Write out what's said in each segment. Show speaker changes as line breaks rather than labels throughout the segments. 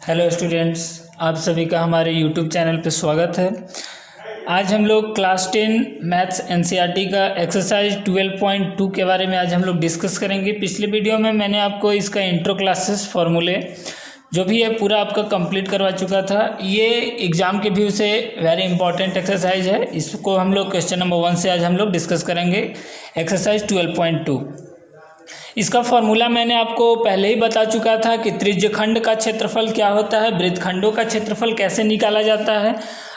Hello students, आप सभी का हमारे यूट्यूब चैनल पर स्वागत है। आज हम लोग क्लास 10 मैथ्स एनसीईआरटी का एक्सरसाइज 12.2 के बारे में आज हम लोग डिस्कस करेंगे। पिछले वीडियो में मैंने आपको इसका इंट्रो क्लासेस फॉर्मूले जो भी है पूरा आपका कंप्लीट करवा चुका था। ये एग्ज़ाम के व्यू से वेरी इंपॉर्टेंट एक्सरसाइज है। इसको हम लोग क्वेश्चन नंबर 1 से आज हम लोग डिस्कस करेंगे। एक्सरसाइज 12.2 इसका फॉर्मूला मैंने आपको पहले ही बता चुका था कि त्रिज्यखंड का क्षेत्रफल क्या होता है, वृत्तखंडों का क्षेत्रफल कैसे निकाला जाता है।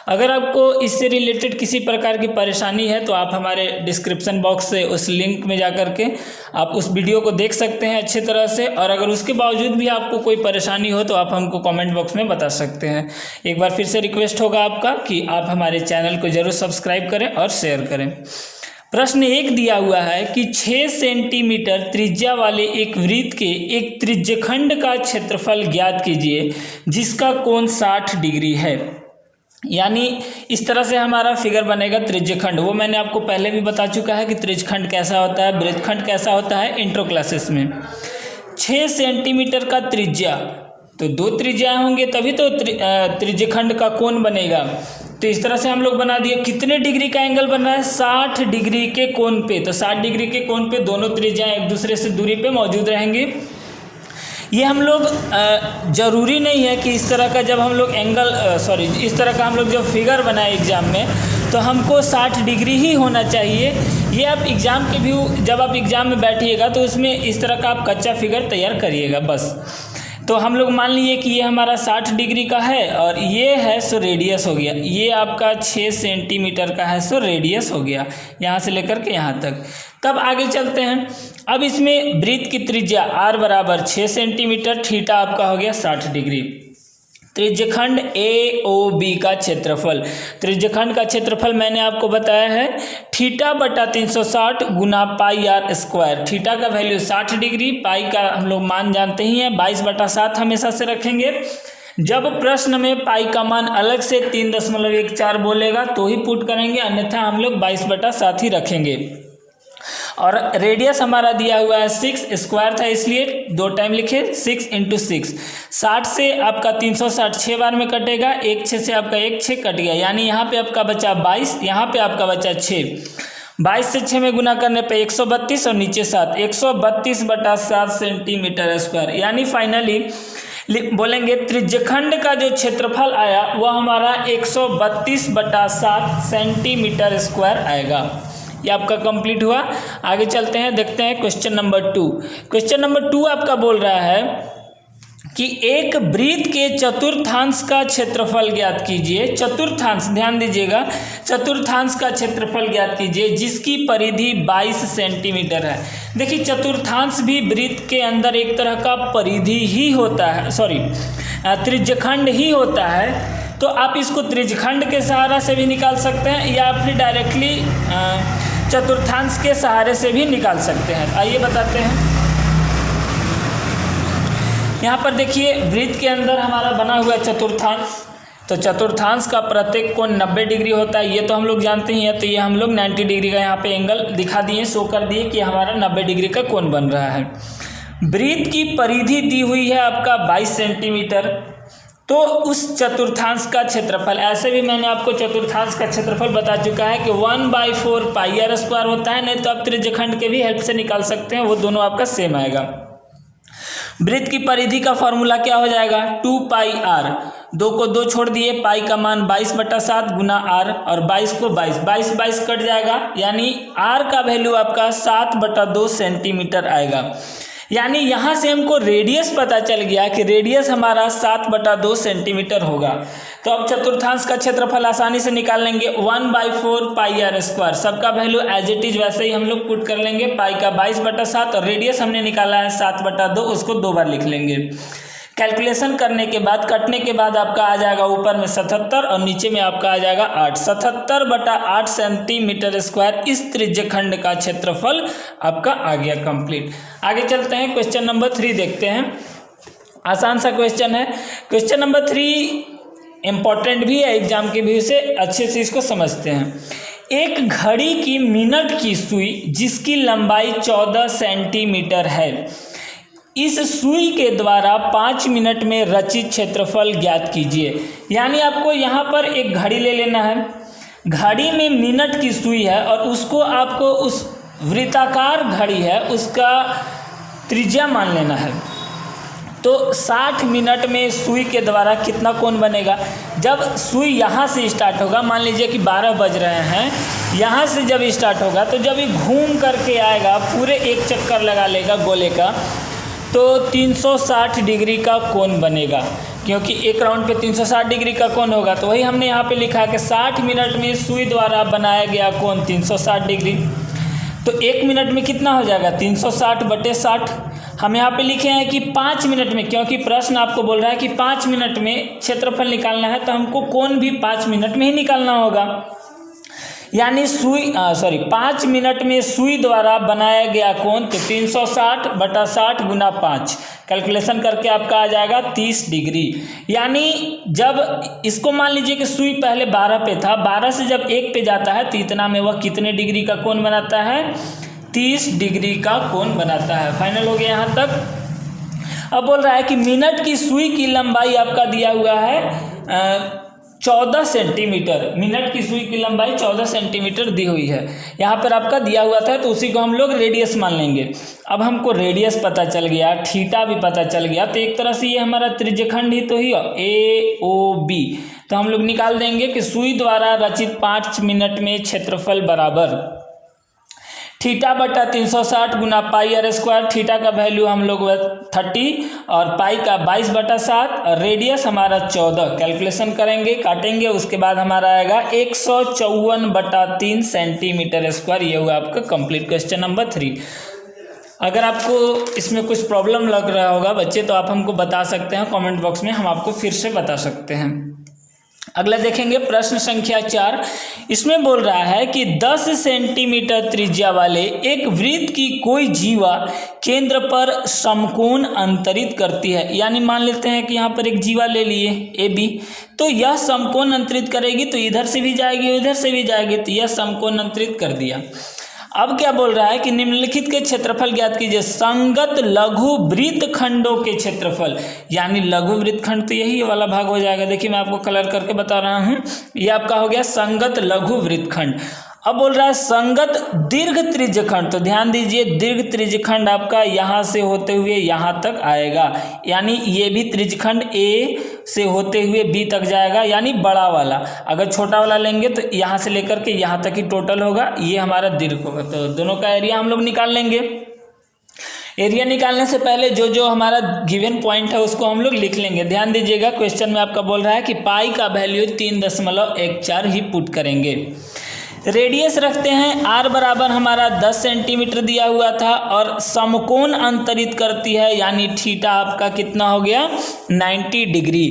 अगर आपको इससे रिलेटेड किसी प्रकार की परेशानी है तो आप हमारे डिस्क्रिप्शन बॉक्स से उस लिंक में जाकर के आप उस वीडियो को देख सकते हैं अच्छी तरह से। और अगर उसके बावजूद भी आपको कोई परेशानी हो तो आप हमको कमेंट बॉक्स में बता सकते हैं। एक बार फिर से रिक्वेस्ट होगा आपका कि आप हमारे चैनल को ज़रूर सब्सक्राइब करें और शेयर करें। प्रश्न 1 दिया हुआ है कि 6 सेंटीमीटर त्रिज्या वाले एक वृत्त के एक त्रिज्यखंड का क्षेत्रफल ज्ञात कीजिए जिसका कोण 60 डिग्री है। यानी इस तरह से हमारा फिगर बनेगा त्रिज्यखंड। वो मैंने आपको पहले भी बता चुका है कि त्रिज्यखंड कैसा होता है, वृत्तखंड कैसा होता है इंट्रो क्लासेस में। 6 सेंटीमीटर का त्रिज्या, तो 2 त्रिज्या होंगे तभी तो त्रिज्यखंड का कोण बनेगा। तो इस तरह से हम लोग बना दिए। कितने डिग्री का एंगल बन रहा है? 60 डिग्री के कोण पे। तो 60 डिग्री के कोण पे दोनों त्रिज्याएं एक दूसरे से दूरी पे मौजूद रहेंगी। ये हम लोग ज़रूरी नहीं है कि इस तरह का जब हम लोग इस तरह का हम लोग जब फिगर बनाए एग्ज़ाम में तो हमको 60 डिग्री ही होना चाहिए। ये आप एग्ज़ाम के व्यू जब आप एग्ज़ाम में बैठिएगा तो उसमें इस तरह का आप कच्चा फिगर तैयार करिएगा बस। तो हम लोग मान लिए कि ये हमारा 60 डिग्री का है और ये है सो रेडियस हो गया। ये आपका 6 सेंटीमीटर का है सो रेडियस हो गया यहाँ से लेकर के यहाँ तक। तब आगे चलते हैं। अब इसमें वृत्त की त्रिज्या r बराबर 6 सेंटीमीटर, थीटा आपका हो गया 60 डिग्री। त्रिज्यखंड AOB का क्षेत्रफल, त्रिज्यखंड का क्षेत्रफल मैंने आपको बताया है थीटा बटा 360 गुना पाई r स्क्वायर। थीटा का वैल्यू 60 डिग्री, पाई का हम लोग मान जानते ही हैं 22/7 हमेशा से रखेंगे। जब प्रश्न में पाई का मान अलग से 3.14 बोलेगा तो ही पुट करेंगे, अन्यथा हम लोग 22/7 ही रखेंगे। और रेडियस हमारा दिया हुआ है 6, स्क्वायर था इसलिए 2 टाइम लिखे 6 × 6। 60 से आपका 360 6 बार में कटेगा, 1 6 से आपका 1 6 कट गया, यानी यहाँ पे आपका बचा 22, यहाँ पे आपका बचा 6। 22 से 6 में गुना करने पे 132 और नीचे 7, 132/7 सेंटीमीटर स्क्वायर। यानी फाइनली बोलेंगे त्रिज्यखंड का जो क्षेत्रफल आया वह हमारा 132/7 सेंटीमीटर स्क्वायर आएगा। ये आपका कंप्लीट हुआ। आगे चलते हैं, देखते हैं क्वेश्चन नंबर 2। क्वेश्चन नंबर 2 आपका बोल रहा है कि एक वृत्त के चतुर्थांश का क्षेत्रफल ज्ञात कीजिए। चतुर्थांश, ध्यान दीजिएगा, चतुर्थांश का क्षेत्रफल ज्ञात कीजिए जिसकी परिधि 22 सेंटीमीटर है। देखिए चतुर्थांश भी वृत्त के अंदर एक तरह का परिधि ही होता है, त्रिज्यखंड ही होता है। तो आप इसको त्रिज्यखंड के सहारा से भी निकाल सकते हैं या फिर डायरेक्टली चतुर्थांश के सहारे से भी निकाल सकते हैं। आइए बताते हैं। यहाँ पर देखिए वृत्त के अंदर हमारा बना हुआ चतुर्थांश, तो चतुर्थांश का प्रत्येक कोण 90 डिग्री होता है, ये तो हम लोग जानते ही हैं। तो ये हम लोग 90 डिग्री का यहाँ पे एंगल दिखा दिए, शो कर दिए कि हमारा 90 डिग्री का कोण बन रहा है। वृत्त की परिधि दी हुई है आपका 22 सेंटीमीटर। तो उस चतुर्थांश का क्षेत्रफल, ऐसे भी मैंने आपको चतुर्थांश का क्षेत्रफल बता चुका है कि 1/4 पाई r स्क्वायर होता है, नहीं तो आप त्रिज्यखंड के भी हेल्प से निकाल सकते हैं, वो दोनों आपका सेम आएगा। वृत्त की परिधि का फॉर्मूला क्या हो जाएगा? 2 पाई r, 2 को 2 छोड़ दिए, पाई का मान 22/7 गुना r और 22 को 22 कट जाएगा, यानी r का वैल्यू आपका 7/2 सेंटीमीटर आएगा। यानी यहाँ से हमको रेडियस पता चल गया कि रेडियस हमारा 7/2 सेंटीमीटर होगा। तो अब चतुर्थांश का क्षेत्रफल आसानी से निकाल लेंगे। 1/4 पाई r स्क्वायर, सबका वैल्यू एज इट इज वैसे ही हम लोग पुट कर लेंगे। पाई का 22/7 और रेडियस हमने निकाला है 7/2, उसको 2 बार लिख लेंगे। कैलकुलेशन करने के बाद, कटने के बाद आपका आ जाएगा ऊपर में 77 और नीचे में आपका आ जाएगा 8। 77/8 सेंटीमीटर स्क्वायर इस त्रिज्यखंड का क्षेत्रफल आपका आ गया कंप्लीट। आगे चलते हैं, क्वेश्चन नंबर 3 देखते हैं। आसान सा क्वेश्चन है। क्वेश्चन नंबर 3 इंपॉर्टेंट भी है एग्जाम के व्यू से, अच्छे से इसको समझते हैं। एक घड़ी की मिनट की सुई जिसकी लंबाई 14 सेंटीमीटर है इस सुई के द्वारा 5 मिनट में रचित क्षेत्रफल ज्ञात कीजिए। यानी आपको यहाँ पर एक घड़ी ले लेना है, घड़ी में मिनट की सुई है और उसको आपको उस वृत्ताकार घड़ी है उसका त्रिज्या मान लेना है। तो 60 मिनट में सुई के द्वारा कितना कोण बनेगा। जब सुई यहाँ से स्टार्ट होगा, मान लीजिए कि 12 बज रहे हैं, यहाँ से जब स्टार्ट होगा तो जब ये घूम करके आएगा, पूरे एक चक्कर लगा लेगा गोले का, तो 360 डिग्री का कोण बनेगा, क्योंकि एक राउंड पे 360 डिग्री का कोण होगा। तो वही हमने यहाँ पे लिखा कि 60 मिनट में सुई द्वारा बनाया गया कोण 360 डिग्री। तो 1 मिनट में कितना हो जाएगा, 360/60। हम यहाँ पे लिखे हैं कि 5 मिनट में, क्योंकि प्रश्न आपको बोल रहा है कि 5 मिनट में क्षेत्रफल निकालना है, तो हमको कोण भी 5 मिनट में ही निकालना होगा। यानी 5 मिनट में सुई द्वारा बनाया गया कोण, तो 360/60 × 5 कैलकुलेशन करके आपका आ जाएगा 30 डिग्री। यानी जब इसको मान लीजिए कि सुई पहले 12 पे था, 12 से जब 1 पे जाता है तो इतना में वह कितने डिग्री का कोण बनाता है, 30 डिग्री का कोण बनाता है। फाइनल हो गया यहाँ तक। अब बोल रहा है कि मिनट की सुई की लंबाई आपका दिया हुआ है 14 सेंटीमीटर। मिनट की सुई की लंबाई 14 सेंटीमीटर दी हुई है, यहाँ पर आपका दिया हुआ था, तो उसी को हम लोग रेडियस मान लेंगे। अब हमको रेडियस पता चल गया, थीटा भी पता चल गया, तो एक तरह से ये हमारा त्रिज्यखंड ही तो ही AOB। तो हम लोग निकाल देंगे कि सुई द्वारा रचित 5 मिनट में क्षेत्रफल बराबर θ/360 × πr²। थीटा का वैल्यू हम लोग 30 और पाई का 22/7 और रेडियस हमारा 14। कैलकुलेशन करेंगे, काटेंगे, उसके बाद हमारा आएगा 154/3 सेंटीमीटर²। ये हुआ आपका कंप्लीट क्वेश्चन नंबर 3। अगर आपको इसमें कुछ प्रॉब्लम लग रहा होगा बच्चे, तो आप हमको बता सकते हैं कमेंट बॉक्स में, हम आपको फिर से बता सकते हैं। अगला देखेंगे प्रश्न संख्या 4। इसमें बोल रहा है कि 10 सेंटीमीटर त्रिज्या वाले एक वृत्त की कोई जीवा केंद्र पर समकोण अंतरित करती है। यानी मान लेते हैं कि यहाँ पर एक जीवा ले लिए AB, तो यह समकोण अंतरित करेगी, तो इधर से भी जाएगी उधर से भी जाएगी, तो यह समकोण अंतरित कर दिया। अब क्या बोल रहा है कि निम्नलिखित के क्षेत्रफल ज्ञात कीजिए। संगत लघु वृत्तखंडों के क्षेत्रफल, यानी लघु वृत्तखंड तो यही वाला भाग हो जाएगा। देखिए मैं आपको कलर करके बता रहा हूँ, ये आपका हो गया संगत लघु वृत्तखंड। अब बोल रहा है संगत दीर्घ त्रिज्यखंड, तो ध्यान दीजिए दीर्घ त्रिज्यखंड आपका यहाँ से होते हुए यहाँ तक आएगा, यानी ये भी त्रिज्यखंड A से होते हुए B तक जाएगा, यानी बड़ा वाला। अगर छोटा वाला लेंगे तो यहाँ से लेकर के यहाँ तक ही टोटल होगा, ये हमारा दीर्घ होगा। तो दोनों का एरिया हम लोग निकाल लेंगे। एरिया निकालने से पहले जो जो हमारा गिवन पॉइंट है उसको हम लोग लिख लेंगे। ध्यान दीजिएगा क्वेश्चन में आपका बोल रहा है कि पाई का वैल्यू 3.14 ही पुट करेंगे। रेडियस रखते हैं r बराबर हमारा 10 सेंटीमीटर दिया हुआ था और समकोण अंतरित करती है, यानी थीटा आपका कितना हो गया 90 डिग्री।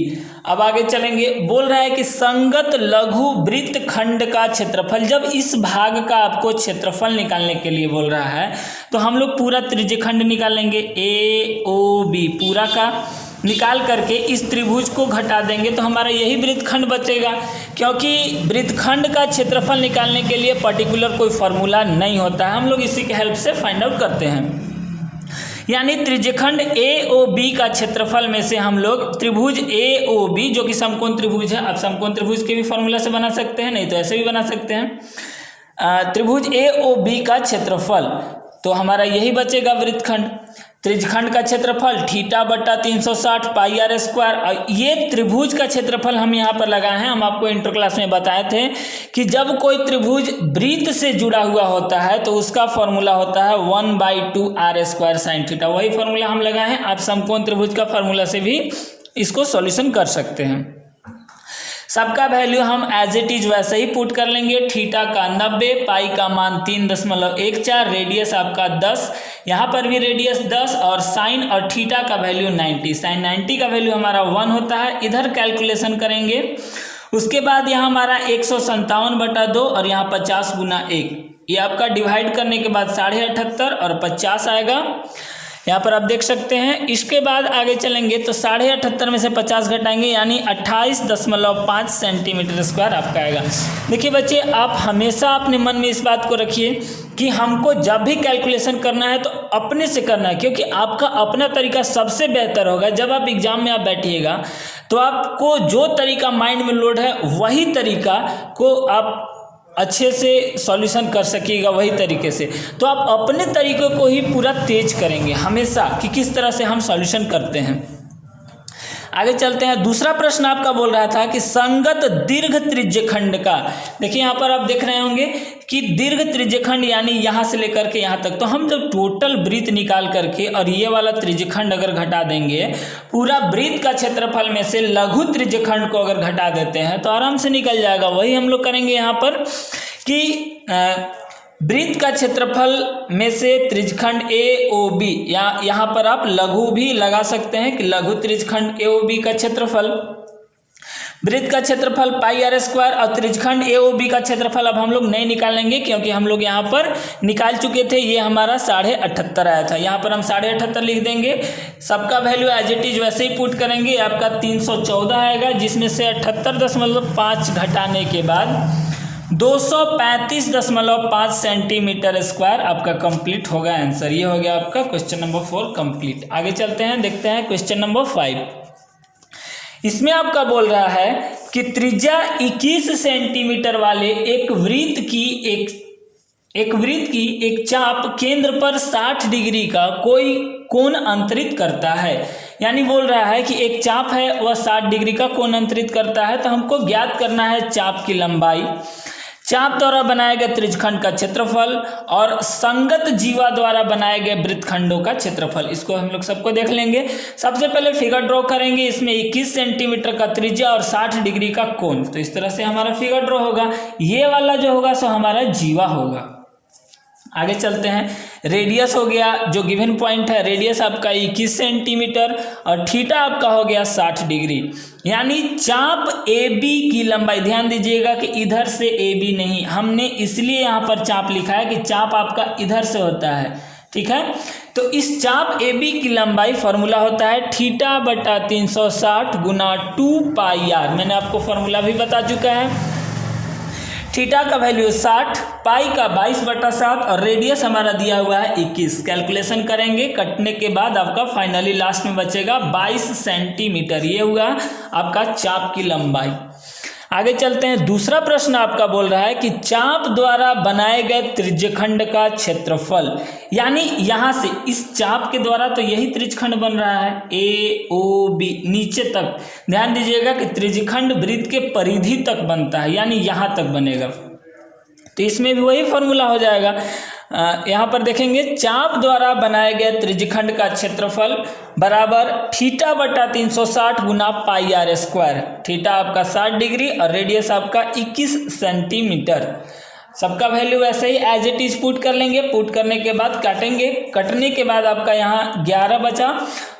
अब आगे चलेंगे। बोल रहा है कि संगत लघु वृत्तखंड का क्षेत्रफल, जब इस भाग का आपको क्षेत्रफल निकालने के लिए बोल रहा है तो हम लोग पूरा त्रिज्यखंड निकालेंगे AOB पूरा का। निकाल करके इस त्रिभुज को घटा देंगे तो हमारा यही वृत्तखंड बचेगा, क्योंकि वृत्तखंड का क्षेत्रफल निकालने के लिए पर्टिकुलर कोई फार्मूला नहीं होता है, हम लोग इसी के हेल्प से फाइंड आउट करते हैं। यानी त्रिज्यखंड AOB का क्षेत्रफल में से हम लोग त्रिभुज AOB जो कि समकोण त्रिभुज है, आप समकोण त्रिभुज के भी फार्मूला से बना सकते हैं, नहीं तो ऐसे भी बना सकते हैं। त्रिभुज AOB का क्षेत्रफल तो हमारा यही बचेगा वृत्तखंड। त्रिज्यखंड का क्षेत्रफल θ/360 πr²। और ये त्रिभुज का क्षेत्रफल हम यहाँ पर लगाए हैं। हम आपको इंटर क्लास में बताए थे कि जब कोई त्रिभुज वृत्त से जुड़ा हुआ होता है तो उसका फॉर्मूला होता है 1/2 r² sin θ। वही फॉर्मूला हम लगाए हैं। आप समकोण त्रिभुज का फॉर्मूला से भी इसको सॉल्यूशन कर सकते हैं। सबका वैल्यू हम एज इट इज वैसे ही पुट कर लेंगे। थीटा का 90, पाई का मान 3.14, रेडियस आपका 10, यहाँ पर भी रेडियस 10 और साइन और थीटा का वैल्यू 90। साइन 90 का वैल्यू हमारा 1 होता है। इधर कैलकुलेशन करेंगे। उसके बाद यहाँ हमारा 157/2 और यहाँ 50 × 1, ये आपका डिवाइड करने के बाद 78.5 और 50 आएगा। यहाँ पर आप देख सकते हैं। इसके बाद आगे चलेंगे तो 78.5 में से 50 घटाएंगे, यानी 28.5 सेंटीमीटर² आपका आएगा। देखिए बच्चे, आप हमेशा अपने मन में इस बात को रखिए कि हमको जब भी कैलकुलेशन करना है तो अपने से करना है, क्योंकि आपका अपना तरीका सबसे बेहतर होगा। जब आप एग्जाम में आप बैठिएगा तो आपको जो तरीका माइंड में लोड है वही तरीका को आप अच्छे से सॉल्यूशन कर सकिएगा वही तरीके से। तो आप अपने तरीके को ही पूरा तेज करेंगे हमेशा कि किस तरह से हम सॉल्यूशन करते हैं। आगे चलते हैं। दूसरा प्रश्न आपका बोल रहा था कि संगत दीर्घ त्रिज्यखंड का, देखिए यहाँ पर आप देख रहे होंगे कि दीर्घ त्रिज्यखंड यानी यहाँ से लेकर के यहाँ तक, तो हम जब टोटल वृत्त निकाल करके और ये वाला त्रिज्यखंड अगर घटा देंगे, पूरा वृत्त का क्षेत्रफल में से लघु त्रिज्यखंड को अगर घटा देते हैं तो आराम से निकल जाएगा। वही हम लोग करेंगे यहाँ पर कि वृत्त का क्षेत्रफल में से त्रिज्यखंड ए ओ बी, या यहाँ पर आप लघु भी लगा सकते हैं कि लघु त्रिज्यखंड ए ओ बी का क्षेत्रफल, वृत्त का क्षेत्रफल पाई आर स्क्वायर, और त्रिज्यखंड ए ओ बी का क्षेत्रफल अब हम लोग नहीं निकालेंगे क्योंकि हम लोग यहाँ पर निकाल चुके थे। ये हमारा 78.5 आया था, यहाँ पर हम 78.5 लिख देंगे। सबका वैल्यू एज इट इज वैसे ही पुट करेंगे, आपका 314 आएगा, जिसमें से 78.5 घटाने के बाद 235.5 सेंटीमीटर स्क्वायर आपका कंप्लीट होगा आंसर। ये हो गया आपका क्वेश्चन नंबर 4 कंप्लीट। आगे चलते हैं, देखते हैं क्वेश्चन नंबर 5। इसमें आपका बोल रहा है कि त्रिज्या 21 सेंटीमीटर वाले एक वृत्त की एक चाप केंद्र पर 60 डिग्री का कोई कोण अंतरित करता है। यानी बोल रहा है कि एक चाप है वह 60 डिग्री का कोण अंतरित करता है, तो हमको ज्ञात करना है चाप की लंबाई, चाप द्वारा बनाए गए त्रिज्यखंड का क्षेत्रफल और संगत जीवा द्वारा बनाए गए वृत्तखंडों का क्षेत्रफल। इसको हम लोग सबको देख लेंगे। सबसे पहले फिगर ड्रॉ करेंगे, इसमें 21 सेंटीमीटर का त्रिज्या और 60 डिग्री का कोण, तो इस तरह से हमारा फिगर ड्रॉ होगा। ये वाला जो होगा सो हमारा जीवा होगा। आगे चलते हैं, रेडियस हो गया जो गिवन पॉइंट है, रेडियस आपका 21 सेंटीमीटर और थीटा आपका हो गया 60 डिग्री। यानी चाप ए बी की लंबाई, ध्यान दीजिएगा कि इधर से ए बी नहीं, हमने इसलिए यहाँ पर चाप लिखा है कि चाप आपका इधर से होता है, ठीक है। तो इस चाप ए बी की लंबाई फॉर्मूला होता है थीटा बटा 360 गुना 2 पाई आर। मैंने आपको फॉर्मूला भी बता चुका है। थीटा का वैल्यू 60, पाई का 22/7 और रेडियस हमारा दिया हुआ है 21। कैलकुलेशन करेंगे, कटने के बाद आपका फाइनली लास्ट में बचेगा 22 सेंटीमीटर। ये हुआ आपका चाप की लंबाई। आगे चलते हैं, दूसरा प्रश्न आपका बोल रहा है कि चाप द्वारा बनाए गए त्रिज्यखंड का क्षेत्रफल, यानी यहाँ से इस चाप के द्वारा तो यही त्रिज्यखंड बन रहा है ए ओ बी नीचे तक। ध्यान दीजिएगा कि त्रिज्यखंड वृत्त के परिधि तक बनता है, यानी यहाँ तक बनेगा, तो इसमें भी वही फॉर्मूला हो जाएगा। यहाँ पर देखेंगे चाप द्वारा बनाए गए त्रिज्यखंड का क्षेत्रफल बराबर थीटा बटा 360 गुना पाई आर स्क्वायर। थीटा आपका 60 डिग्री और रेडियस आपका 21 सेंटीमीटर। सबका वैल्यू वैसे ही एज इट इज पुट कर लेंगे। पुट करने के बाद काटेंगे, कटने के बाद आपका यहाँ 11 बचा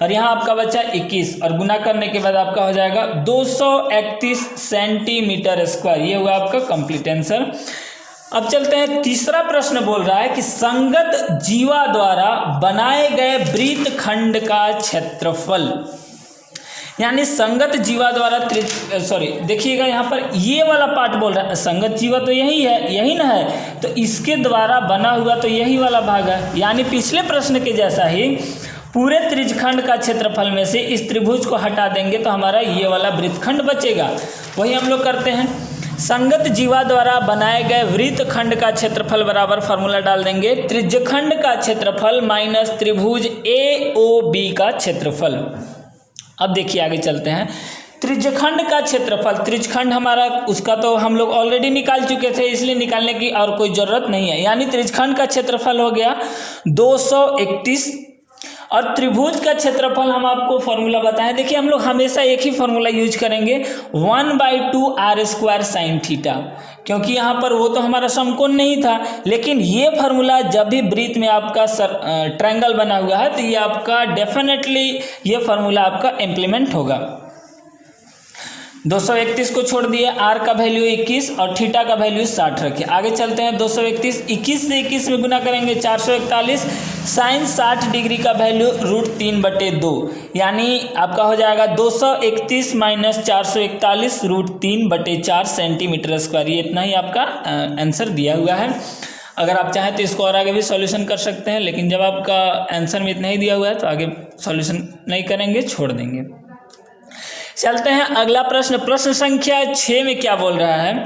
और यहाँ आपका बचा 21 और गुना करने के बाद आपका हो जाएगा 231 सेंटीमीटर स्क्वायर। ये हुआ आपका कंप्लीट आंसर। अब चलते हैं, तीसरा प्रश्न बोल रहा है कि संगत जीवा द्वारा बनाए गए वृत्तखंड का क्षेत्रफल, यानी संगत जीवा द्वारा देखिएगा यहाँ पर ये वाला पार्ट बोल रहा है, संगत जीवा तो यही है, यही ना है, तो इसके द्वारा बना हुआ तो यही वाला भाग है। यानी पिछले प्रश्न के जैसा ही पूरे त्रिज्यखंड का क्षेत्रफल में से इस त्रिभुज को हटा देंगे तो हमारा ये वाला वृत्तखंड बचेगा। वही हम लोग करते हैं, संगत जीवा द्वारा बनाए गए वृत्तखंड का क्षेत्रफल बराबर फार्मूला डाल देंगे त्रिज्यखंड का क्षेत्रफल माइनस त्रिभुज ए ओ बी का क्षेत्रफल। अब देखिए आगे चलते हैं, त्रिज्यखंड का क्षेत्रफल, त्रिज्यखंड हमारा उसका तो हम लोग ऑलरेडी निकाल चुके थे, इसलिए निकालने की और कोई ज़रूरत नहीं है। यानी त्रिज्यखंड का क्षेत्रफल हो गया 231 और त्रिभुज का क्षेत्रफल हम आपको फॉर्मूला बताएं। देखिए हम लोग हमेशा एक ही फॉर्मूला यूज करेंगे 1/2 आर स्क्वायर साइन थीटा, क्योंकि यहाँ पर वो तो हमारा समकोण नहीं था, लेकिन ये फार्मूला जब भी वृत्त में आपका ट्रायंगल बना हुआ है तो ये आपका डेफिनेटली ये फार्मूला आपका इम्प्लीमेंट होगा। 231 को छोड़ दिए, आर का वैल्यू 21 और थीटा का वैल्यू 60 रखे। आगे चलते हैं, 231 21 से 21 में गुना करेंगे 441, साइन 60 डिग्री का वैल्यू √3/2, यानी आपका हो जाएगा 231 माइनस 441 √3/4 सेंटीमीटर स्क्वायर। ये इतना ही आपका आंसर दिया हुआ है। अगर आप चाहें तो इसको और आगे भी सॉल्यूशन कर सकते हैं, लेकिन जब आपका आंसर में इतना ही दिया हुआ है तो आगे सॉल्यूशन नहीं करेंगे, छोड़ देंगे। चलते हैं अगला प्रश्न। प्रश्न संख्या 6 में क्या बोल रहा है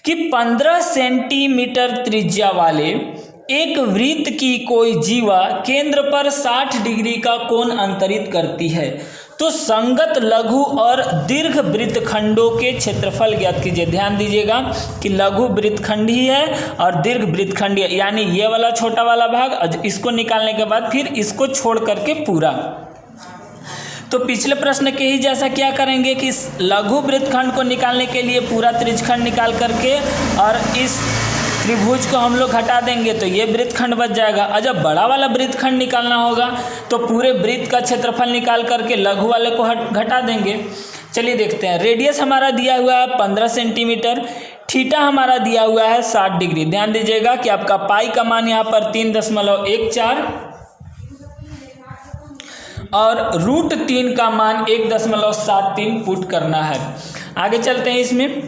कि 15 सेंटीमीटर त्रिज्या वाले एक वृत्त की कोई जीवा केंद्र पर 60 डिग्री का कोण अंतरित करती है, तो संगत लघु और दीर्घ वृत्तखंडों के क्षेत्रफल ज्ञात कीजिए। ध्यान दीजिएगा कि लघु वृत्तखंड ही है और दीर्घ वृत्तखंड, यानी ये वाला छोटा वाला भाग, इसको निकालने के बाद फिर इसको छोड़ करके पूरा। तो पिछले प्रश्न के ही जैसा क्या करेंगे कि इस लघु वृत्तखंड को निकालने के लिए पूरा त्रिज्यखंड निकाल करके और इस त्रिभुज को हम लोग हटा देंगे तो ये वृत्तखंड बच जाएगा। और जब बड़ा वाला वृत्तखंड निकालना होगा तो पूरे वृत्त का क्षेत्रफल निकाल करके लघु वाले को घटा देंगे। चलिए देखते हैं। रेडियस हमारा दिया हुआ है 15 सेंटीमीटर, थीटा हमारा दिया हुआ है 60 डिग्री। ध्यान दीजिएगा कि आपका पाई का मान यहाँ पर 3.14 और √3 का मान 1.73 पुट करना है। आगे चलते हैं। इसमें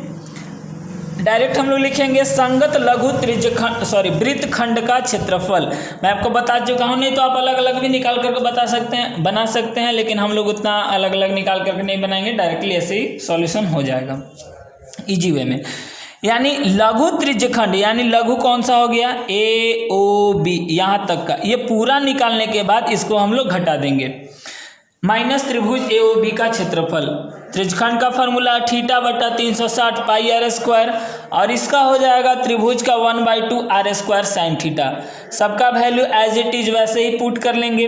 डायरेक्ट हम लोग लिखेंगे संगत लघु वृत्तखंड का क्षेत्रफल। मैं आपको बता चुका हूँ, नहीं तो आप अलग अलग भी निकाल करके बना सकते हैं, लेकिन हम लोग उतना अलग अलग निकाल करके नहीं बनाएंगे, डायरेक्टली ऐसे ही सॉल्यूशन हो जाएगा इजी वे में। यानी लघु त्रिज्यखंड, यानी लघु कौन सा हो गया, AOB, यहाँ तक का, ये पूरा निकालने के बाद इसको हम लोग घटा देंगे माइनस त्रिभुज AOB का क्षेत्रफल। त्रिज्यखंड का फॉर्मूला θ/360 πr², और इसका हो जाएगा त्रिभुज का 1/2 r² sin थीटा। सबका वैल्यू एज इट इज वैसे ही पुट कर लेंगे।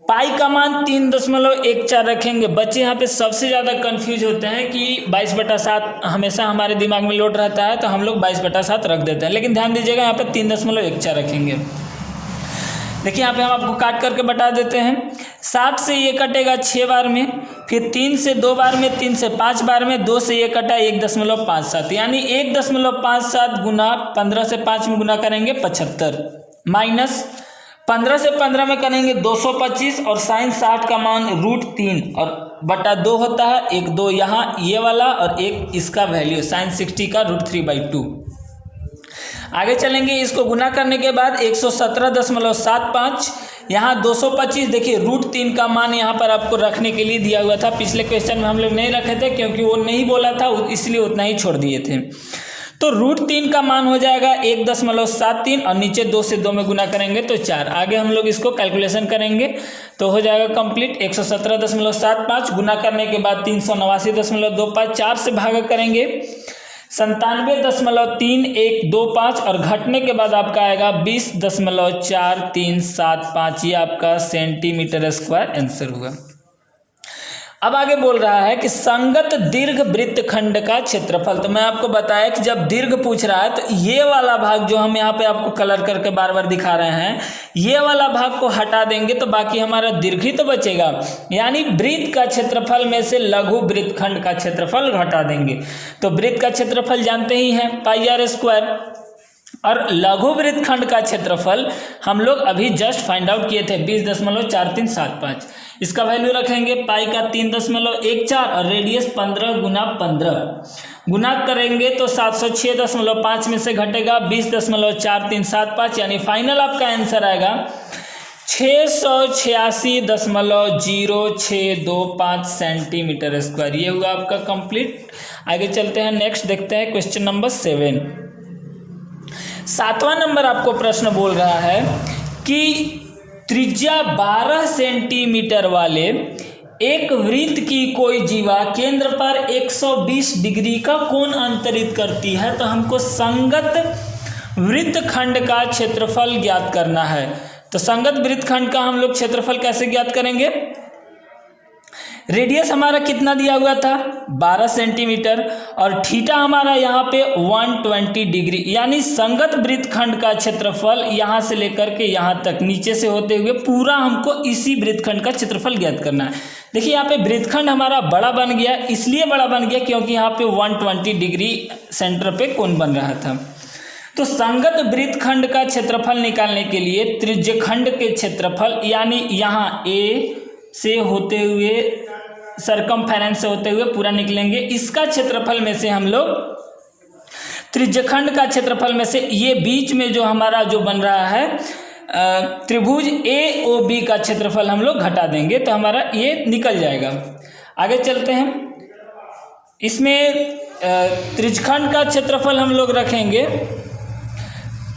पाई का मान 3.14 रखेंगे। बच्चे यहाँ पे सबसे ज़्यादा कंफ्यूज होते हैं कि 22/7 हमेशा हमारे दिमाग में लोड रहता है, तो हम लोग 22/7 रख देते हैं, लेकिन ध्यान दीजिएगा यहाँ पे 3.14 रखेंगे। देखिए यहाँ पे हम आपको काट करके बता देते हैं। 60 से ये कटेगा 6 बार में, फिर 3 से 2 बार में, 3 से 5 बार में, 2 से ये कटा 1.57, यानी 1.57 गुना 15 से 5 में गुना करेंगे 75, माइनस 15 से 15 में करेंगे 225, और साइन 60 का मान √3 और बटा 2 होता है, 1 2 यहाँ ये वाला और एक इसका वैल्यू साइन 60 का √3/2। आगे चलेंगे। इसको गुना करने के बाद 117.75, यहाँ 225, देखिए √3 का मान यहाँ पर आपको रखने के लिए दिया हुआ था। पिछले क्वेश्चन में हम लोग नहीं रखे थे क्योंकि वो नहीं बोला था, इसलिए उतना ही छोड़ दिए थे। तो √3 का मान हो जाएगा 1.73, और नीचे 2 से 2 में गुना करेंगे तो 4। आगे हम लोग इसको कैलकुलेशन करेंगे तो हो जाएगा कंप्लीट। 117.75 गुना करने के बाद 389.25, 4 से भागा करेंगे 97.3125, और घटने के बाद आपका आएगा 20.4375। ये आपका सेंटीमीटर स्क्वायर आंसर हुआ। अब आगे बोल रहा है कि संगत दीर्घ वृत्तखंड का क्षेत्रफल। तो मैं आपको बताया कि जब दीर्घ पूछ रहा है तो ये वाला भाग जो हम यहाँ पे आपको कलर करके बार बार दिखा रहे हैं, ये वाला भाग को हटा देंगे तो बाकी हमारा दीर्घ ही तो बचेगा। यानी वृत्त का क्षेत्रफल में से लघु वृत्तखंड का क्षेत्रफल घटा देंगे। तो वृत्त का क्षेत्रफल जानते ही हैं πr², और लघु वृत्तखंड का क्षेत्रफल हम लोग अभी जस्ट फाइंड आउट किए थे 20.4375। इसका वैल्यू रखेंगे पाई का 3.14 और रेडियस 15 गुना 15 गुना करेंगे तो 706.5 में से घटेगा 20.4375, यानी फाइनल आपका आंसर आएगा 686.0625 सेंटीमीटर स्क्वायर। ये हुआ आपका कंप्लीट। आगे चलते हैं, नेक्स्ट देखते हैं क्वेश्चन नंबर 7। 7वां नंबर आपको प्रश्न बोल रहा है कि त्रिज्या 12 सेंटीमीटर वाले एक वृत्त की कोई जीवा केंद्र पर 120 डिग्री का कोण अंतरित करती है, तो हमको संगत वृत्तखंड का क्षेत्रफल ज्ञात करना है। तो संगत वृत्तखंड का हम लोग क्षेत्रफल कैसे ज्ञात करेंगे। रेडियस हमारा कितना दिया हुआ था 12 सेंटीमीटर, और थीटा हमारा यहाँ पे 120 डिग्री, यानी संगत वृत्तखंड का क्षेत्रफल यहाँ से लेकर के यहाँ तक नीचे से होते हुए पूरा हमको इसी वृत्तखंड का क्षेत्रफल ज्ञात करना है। देखिए यहाँ पे वृत्तखंड हमारा बड़ा बन गया, इसलिए बड़ा बन गया क्योंकि यहाँ पे 120 डिग्री सेंटर पे कोण बन रहा था। तो संगत वृत्तखंड का क्षेत्रफल निकालने के लिए त्रिज्यखंड के क्षेत्रफल, यानी यहाँ ए से होते हुए सरकमफेरेंस से होते हुए पूरा निकलेंगे, इसका क्षेत्रफल में से हम लोग त्रिज्यखंड का क्षेत्रफल में से ये बीच में जो हमारा जो बन रहा है त्रिभुज AOB का क्षेत्रफल हम लोग घटा देंगे तो हमारा ये निकल जाएगा। आगे चलते हैं, इसमें त्रिज्यखंड का क्षेत्रफल हम लोग रखेंगे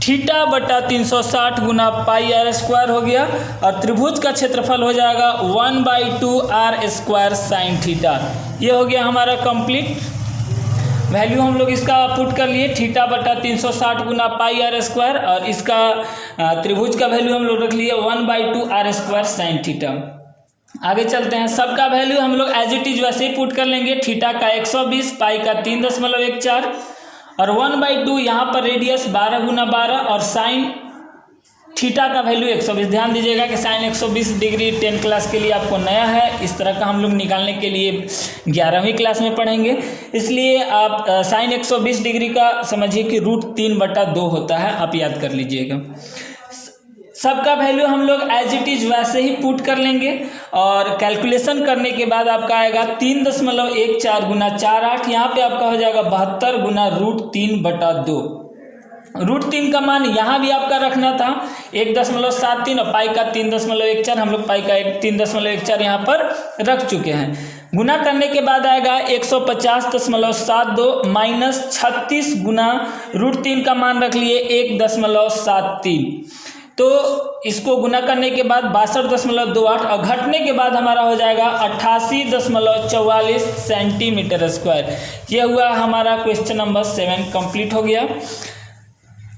थीटा बटा 360 गुना पाई आर स्क्वायर हो गया, और त्रिभुज का क्षेत्रफल हो जाएगा 1/2 आर स्क्वायर साइन थीटा। ये हो गया हमारा कंप्लीट वैल्यू हम लोग इसका पुट कर लिए, थीटा बटा 360 गुना पाई आर स्क्वायर, और इसका त्रिभुज का वैल्यू हम लोग रख लिए 1/2 आर स्क्वायर साइन थीटा। आगे चलते हैं, सबका वैल्यू हम लोग एज इट इज वैसे ही पुट कर लेंगे, थीटा का 120, पाई का 3.14 और 1/2 यहाँ पर रेडियस 12 गुना 12 और साइन थीटा का वैल्यू 120। ध्यान दीजिएगा कि साइन 120 डिग्री 10 क्लास के लिए आपको नया है, इस तरह का हम लोग निकालने के लिए 11वीं क्लास में पढ़ेंगे, इसलिए आप साइन 120 डिग्री का समझिए कि √3/2 होता है, आप याद कर लीजिएगा। सबका वैल्यू हम लोग एज इट इज वैसे ही पुट कर लेंगे और कैलकुलेशन करने के बाद आपका आएगा 3.14 गुना 48, यहाँ पे आपका हो जाएगा 72 गुना √3/2। √3 का मान यहाँ भी आपका रखना था 1.73 और पाई का 3.14, हम लोग पाई का 3.14 यहाँ पर रख चुके हैं। गुना करने के बाद आएगा 150.72 माइनस 36 गुना √3 का मान रख लिए 1.73, तो इसको गुना करने के बाद 62.28 और घटने के बाद हमारा हो जाएगा 88.44 सेंटीमीटर स्क्वायर। यह हुआ हमारा क्वेश्चन नंबर 7 कंप्लीट हो गया।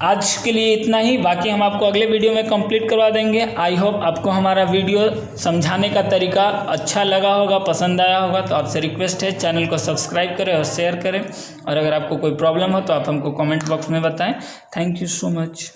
आज के लिए इतना ही, बाकी हम आपको अगले वीडियो में कंप्लीट करवा देंगे। आई होप आपको हमारा वीडियो समझाने का तरीका अच्छा लगा होगा, पसंद आया होगा, तो आपसे रिक्वेस्ट है चैनल को सब्सक्राइब करें और शेयर करें, और अगर आपको कोई प्रॉब्लम हो तो आप हमको कमेंट बॉक्स में बताएं। Thank you so much.